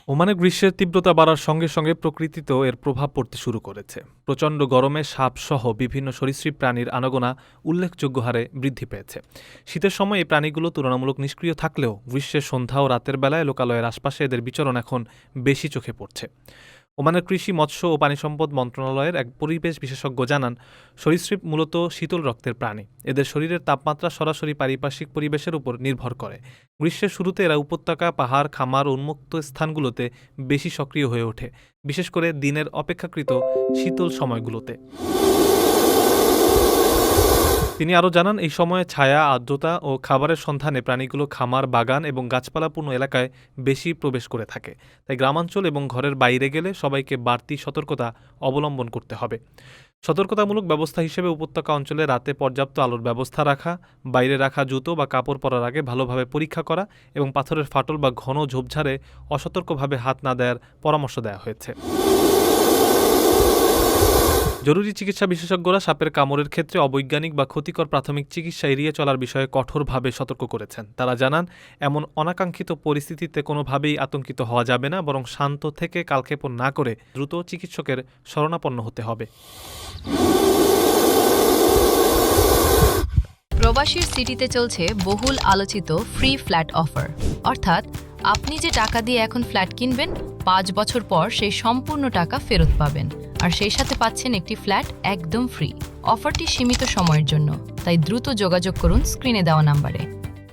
ওমানে গ্রীষ্মের তীব্রতা বাড়ার সঙ্গে সঙ্গে প্রকৃতিতেও এর প্রভাব পড়তে শুরু করেছে। প্রচণ্ড গরমে সাপসহ বিভিন্ন সরীসৃপ প্রাণীর আনাগোনা উল্লেখযোগ্য হারে বৃদ্ধি পেয়েছে। শীতের সময় এই প্রাণীগুলো তুলনামূলক নিষ্ক্রিয় থাকলেও গ্রীষ্মের সন্ধ্যা ও রাতের বেলায় লোকালয়ের আশপাশে এদের বিচরণ এখন বেশি চোখে পড়ছে। ওমানের কৃষি, মৎস্য ও পানি সম্পদ মন্ত্রণালয়ের এক পরিবেশ বিশেষজ্ঞ জানান, সরীসৃপ মূলত শীতল রক্তের প্রাণী। এদের শরীরের তাপমাত্রা সরাসরি পারিপার্শ্বিক পরিবেশের উপর নির্ভর করে। গ্রীষ্মের শুরুতে এরা উপত্যকা, পাহাড়, খামার ও উন্মুক্ত স্থানগুলোতে বেশি সক্রিয় হয়ে ওঠে, বিশেষ করে দিনের অপেক্ষাকৃত শীতল সময়গুলোতে। তিনি আরও জানান, এই সময়ে ছায়া, আর্দ্রতা ও খাবারের সন্ধানে প্রাণীগুলো খামার, বাগান এবং গাছপালাপূর্ণ এলাকায় বেশি প্রবেশ করে থাকে। তাই গ্রামাঞ্চল এবং ঘরের বাইরে গেলে সবাইকে বাড়তি সতর্কতা অবলম্বন করতে হবে। সতর্কতামূলক ব্যবস্থা হিসেবে উপত্যকা অঞ্চলে রাতে পর্যাপ্ত আলোর ব্যবস্থা রাখা, বাইরে রাখা জুতো বা কাপড় পরার আগে ভালোভাবে পরীক্ষা করা এবং পাথরের ফাটল বা ঘন ঝোপঝাড়ে অসতর্কভাবে হাত না দেওয়ার পরামর্শ দেওয়া হয়েছে। জরুরি চিকিৎসা বিশেষজ্ঞরা সাপের কামড়ের ক্ষেত্রে অবৈজ্ঞানিক বা ক্ষতিকর প্রাথমিক চিকিৎসা এড়িয়ে চলার বিষয়ে কঠোরভাবে সতর্ক করেছেন। তারা জানান, এমন অনাকাঙ্ক্ষিত পরিস্থিতিতে কোনোভাবেই আতঙ্কিত হওয়া যাবে না, বরং শান্ত থেকে কালক্ষেপণ না করে দ্রুত চিকিৎসকের শরণাপন্ন হতে হবে। প্রবাসীর সিটিতে চলছে বহুল আলোচিত ফ্রি ফ্ল্যাট অফার, অর্থাৎ আপনি যে টাকা দিয়ে এখন ফ্ল্যাট কিনবেন, 5 বছর পর সেই সম্পূর্ণ টাকা ফেরত পাবেন, আর সেই সাথে পাচ্ছেন একটি ফ্ল্যাট একদম ফ্রি। অফারটি সীমিত সময়ের জন্য, তাই দ্রুত যোগাযোগ করুন স্ক্রিনে দেওয়া নাম্বারে।